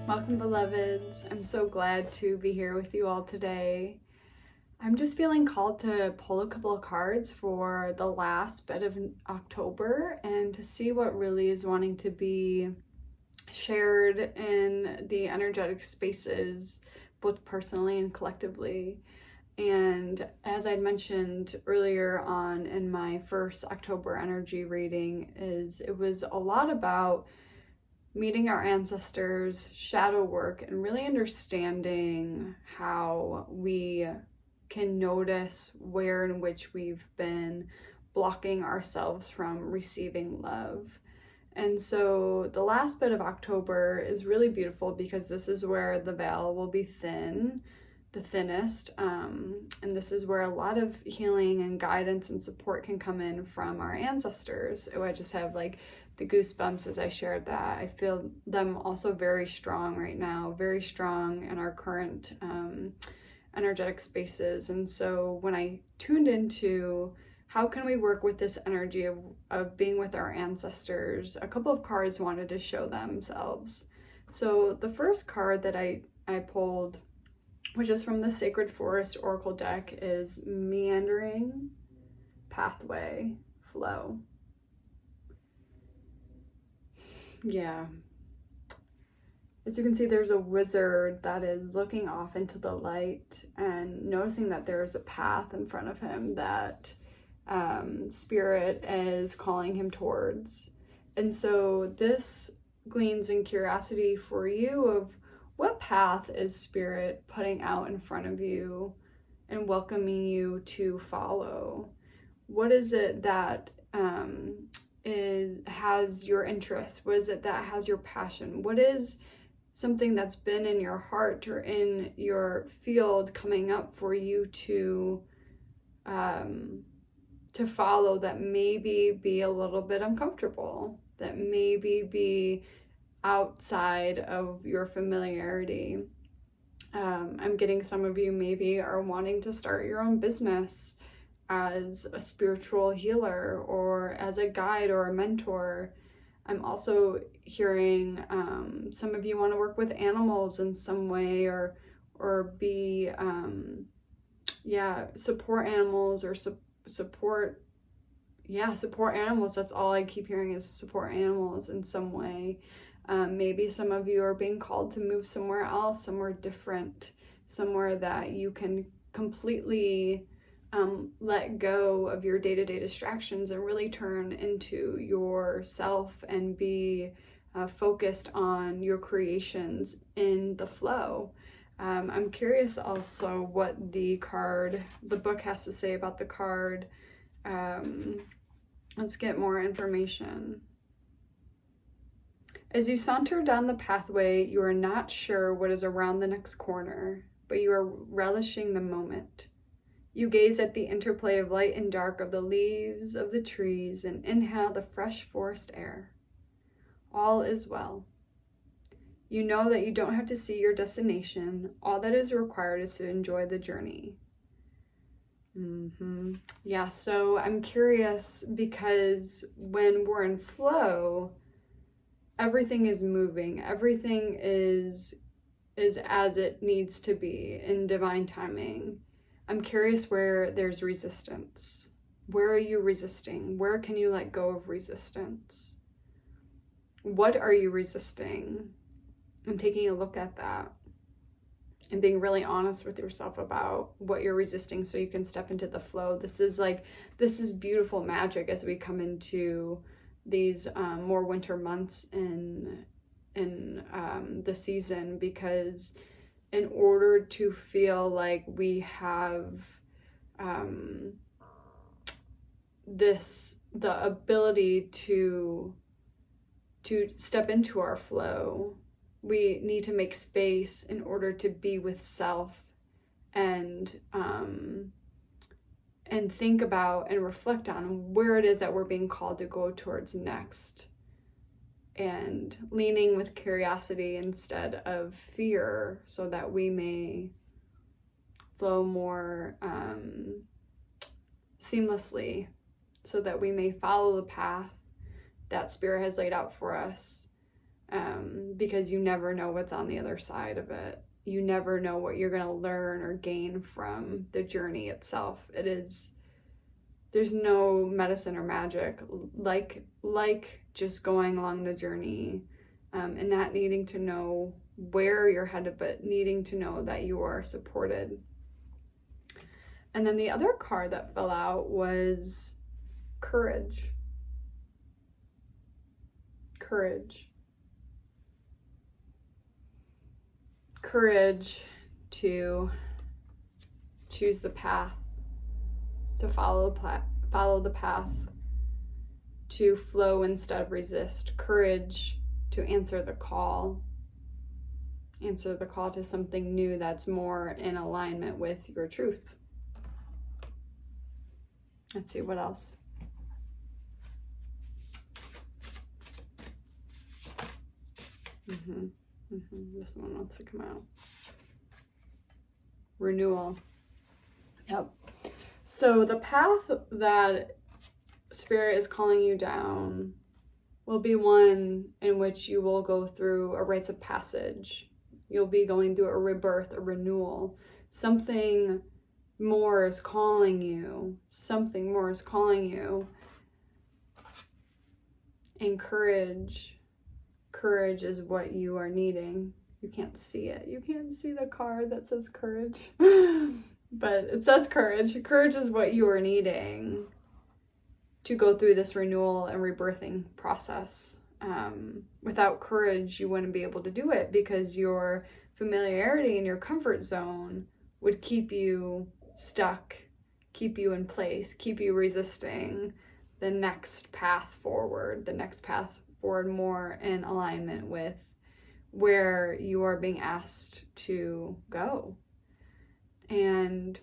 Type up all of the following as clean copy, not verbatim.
Welcome, beloveds. I'm so glad to be here with you all today. I'm just feeling called to pull a couple of cards for the last bit of October and to see what really is wanting to be shared in the energetic spaces, both personally and collectively. And as I'd mentioned earlier on in my first October energy reading, it was a lot about meeting our ancestors, shadow work, and really understanding how we can notice where in which we've been blocking ourselves from receiving love. And so the last bit of October is really beautiful because this is where the veil will be thin, the thinnest, and this is where a lot of healing and guidance and support can come in from our ancestors. I just have like the goosebumps as I shared that. I feel them also very strong right now, very strong in our current energetic spaces. And so when I tuned into how can we work with this energy of being with our ancestors, a couple of cards wanted to show themselves. So the first card that I pulled, which is from the Sacred Forest Oracle deck, is Meandering Pathway Flow. Yeah. As you can see, there's a wizard that is looking off into the light and noticing that there is a path in front of him that Spirit is calling him towards. And so this gleans in curiosity for you of what path is Spirit putting out in front of you and welcoming you to follow? What is it that has your interest? What is it that has your passion? What is something that's been in your heart or in your field coming up for you to follow, that maybe be a little bit uncomfortable, that maybe be outside of your familiarity? I'm getting some of you maybe are wanting to start your own business as a spiritual healer or as a guide or a mentor. I'm also hearing some of you want to work with animals in some way or be support animals or support animals. That's all I keep hearing is support animals in some way. Maybe some of you are being called to move somewhere else, somewhere different, somewhere that you can completely let go of your day-to-day distractions and really turn into yourself and be focused on your creations in the flow. I'm curious also what the book has to say about the card. Let's get more information. As you saunter down the pathway, you are not sure what is around the next corner, but you are relishing the moment. You gaze at the interplay of light and dark of the leaves of the trees and inhale the fresh forest air. All is well. You know that you don't have to see your destination. All that is required is to enjoy the journey. Yeah, so I'm curious because when we're in flow, everything is moving. Everything is as it needs to be in divine timing. I'm curious where there's resistance. Where are you resisting? Where can you let go of resistance? What are you resisting? And taking a look at that and being really honest with yourself about what you're resisting so you can step into the flow. This is beautiful magic as we come into these more winter months in the season, because in order to feel like we have the ability to step into our flow, we need to make space in order to be with self and think about and reflect on where it is that we're being called to go towards next, and leaning with curiosity instead of fear so that we may flow more seamlessly, so that we may follow the path that Spirit has laid out for us because you never know what's on the other side of it. You never know what you're going to learn or gain from the journey itself. There's no medicine or magic like just going along the journey, and not needing to know where you're headed, but needing to know that you are supported. And then the other card that fell out was courage. Courage. Courage to choose the path, to follow the path, to flow instead of resist. Courage to answer the call to something new that's more in alignment with your truth. Let's see what else. This one wants to come out. Renewal. Yep. So the path that Spirit is calling you down will be one in which you will go through a rites of passage. You'll be going through a rebirth, a renewal. Something more is calling you. Something more is calling you. And courage is what you are needing. You can't see it. You can't see the card that says courage. But it says courage. Courage is what you are needing to go through this renewal and rebirthing process. Without courage, you wouldn't be able to do it, because your familiarity and your comfort zone would keep you stuck, keep you in place, keep you resisting the next path forward, more in alignment with where you are being asked to go. And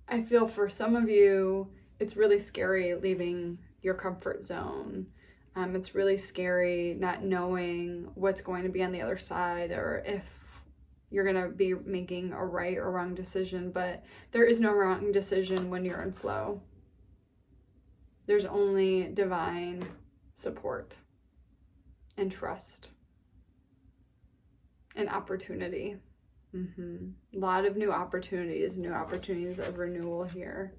I feel for some of you, it's really scary leaving your comfort zone. It's really scary not knowing what's going to be on the other side, or if you're going to be making a right or wrong decision. But there is no wrong decision when you're in flow. There's only divine support and trust and opportunity. A lot of new opportunities of renewal here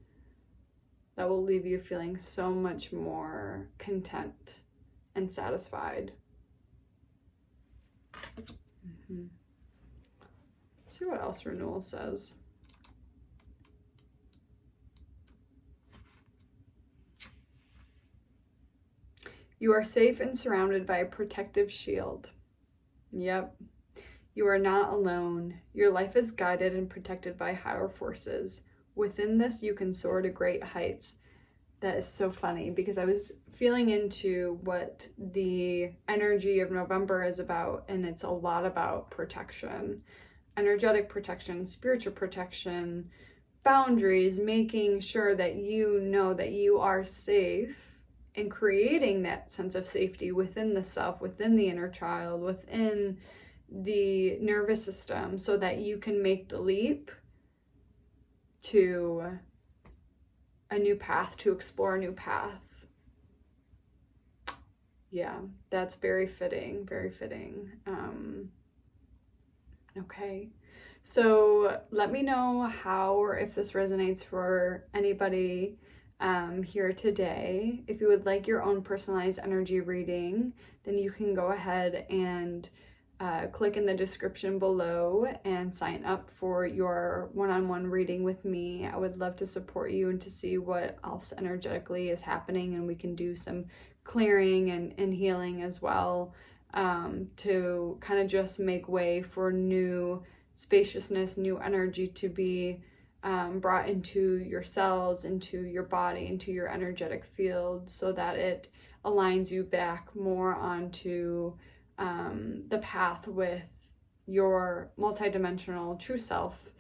that will leave you feeling so much more content and satisfied. See what else renewal says. You are safe and surrounded by a protective shield. Yep. You are not alone. Your life is guided and protected by higher forces. Within this, you can soar to great heights. That is so funny, because I was feeling into what the energy of November is about, and it's a lot about protection, energetic protection, spiritual protection, boundaries, making sure that you know that you are safe, and creating that sense of safety within the self, within the inner child, within the nervous system, so that you can make the leap to a new path, to explore a new path. Yeah, that's very fitting, very fitting. Okay, so let me know how or if this resonates for anybody here today. If you would like your own personalized energy reading, then you can go ahead and click in the description below and sign up for your one-on-one reading with me. I would love to support you and to see what else energetically is happening, and we can do some clearing and healing as well, to kind of just make way for new spaciousness, new energy to be brought into your cells, into your body, into your energetic field, so that it aligns you back more onto the path with your multidimensional true self,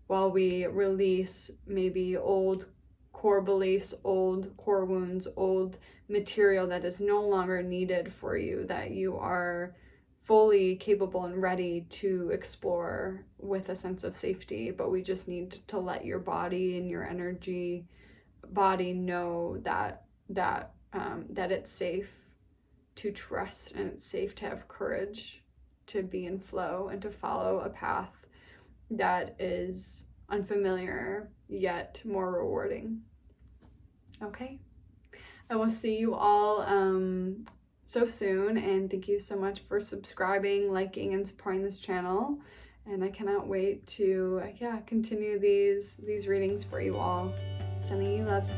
while we release maybe old core beliefs, old core wounds, old material that is no longer needed for you, that you are fully capable and ready to explore with a sense of safety. But we just need to let your body and your energy body know that it's safe to trust, and it's safe to have courage to be in flow and to follow a path that is unfamiliar yet more rewarding. Okay, I will see you all so soon, and thank you so much for subscribing, liking, and supporting this channel. And I cannot wait to continue these readings for you all. Sending you love.